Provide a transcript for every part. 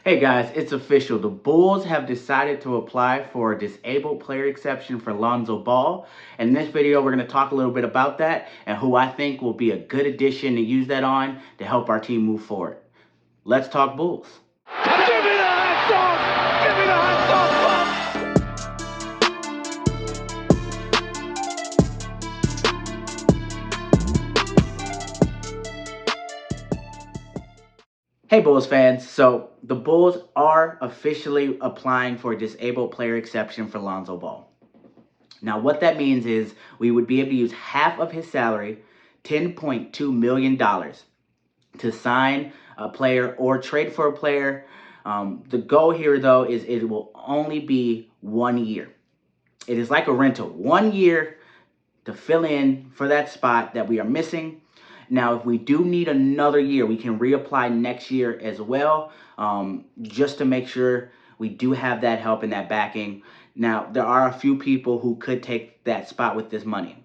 Hey guys, it's official. The Bulls have decided to apply for a disabled player exception for Lonzo Ball. In this video, we're going to talk a little bit about that and who I think will be a good addition to use that on to help our team move forward. Let's talk Bulls. Give me the hot sauce! Give me the hot sauce, Bob! Hey Bulls fans, so the Bulls are officially applying for a disabled player exception for Lonzo Ball. Now what that means is we would be able to use half of his salary, $10.2 million, to sign a player or trade for a player. The goal here though is it will only be 1 year. It is like a rental, 1 year to fill in for that spot that we are missing. Now, if we do need another year, we can reapply next year as well, just to make sure we do have that help and that backing. Now, there are a few people who could take that spot with this money.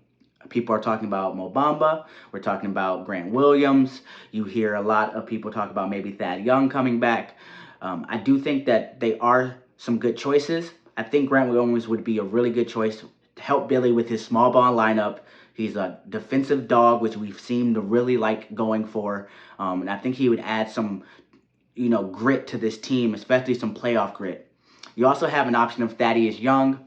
People are talking about Mo Bamba. We're talking about Grant Williams. You hear a lot of people talk about maybe Thad Young coming back. I do think that they are some good choices. I think Grant Williams would be a really good choice to help Billy with his small ball lineup. He's a defensive dog, which we've seemed to really like going for. And I think he would add some, grit to this team, especially some playoff grit. You also have an option of Thaddeus Young.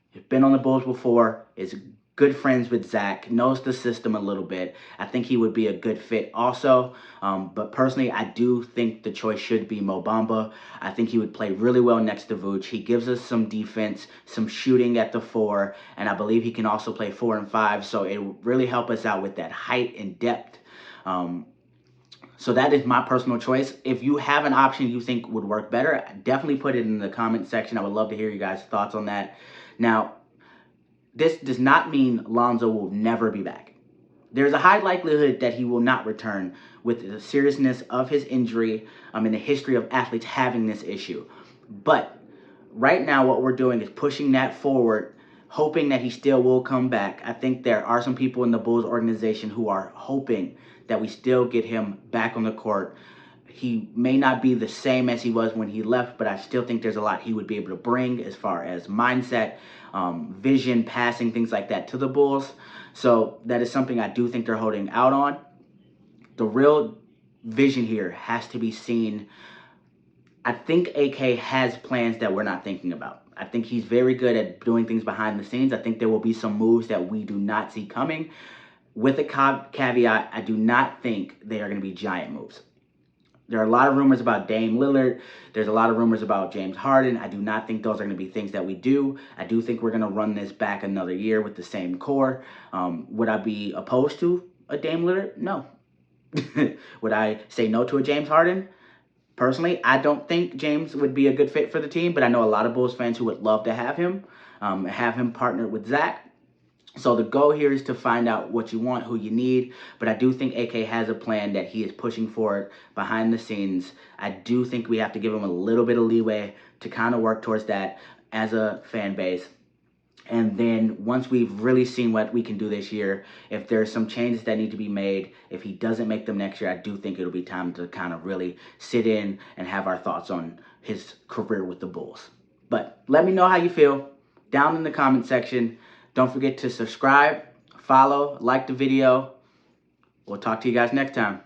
He's been on the Bulls before, is good friends with Zach, knows the system a little bit. I think he would be a good fit also. But personally, I do think the choice should be Mo Bamba. I think he would play really well next to Vooch. He gives us some defense, some shooting at the 4, and I believe he can also play 4 and 5, so it would really help us out with that height and depth. So that is my personal choice. If you have an option you think would work better, definitely put it in the comment section. I would love to hear you guys' thoughts on that. Now, this does not mean Lonzo will never be back. There's a high likelihood that he will not return with the seriousness of his injury and the history of athletes having this issue. But right now what we're doing is pushing that forward, hoping that he still will come back. I think there are some people in the Bulls organization who are hoping that we still get him back on the court. He may not be the same as he was when he left, but I still think there's a lot he would be able to bring as far as mindset, vision, passing, things like that to the Bulls. So that is something I do think they're holding out on. The real vision here has to be seen. I think AK has plans that we're not thinking about. I think he's very good at doing things behind the scenes. I think there will be some moves that we do not see coming. With a caveat, I do not think they are going to be giant moves. There are a lot of rumors about Dame Lillard. There's a lot of rumors about James Harden. I do not think those are going to be things that we do. I do think we're going to run this back another year with the same core. Would I be opposed to a Dame Lillard? No. Would I say no to a James Harden? Personally, I don't think James would be a good fit for the team, but I know a lot of Bulls fans who would love to have him partnered with Zach. So the goal here is to find out what you want, who you need, but I do think AK has a plan that he is pushing forward behind the scenes. I do think we have to give him a little bit of leeway to kind of work towards that as a fan base. And then once we've really seen what we can do this year, if there's some changes that need to be made, if he doesn't make them next year, I do think it'll be time to kind of really sit in and have our thoughts on his career with the Bulls. But let me know how you feel down in the comment section. Don't forget to subscribe, follow, like the video. We'll talk to you guys next time.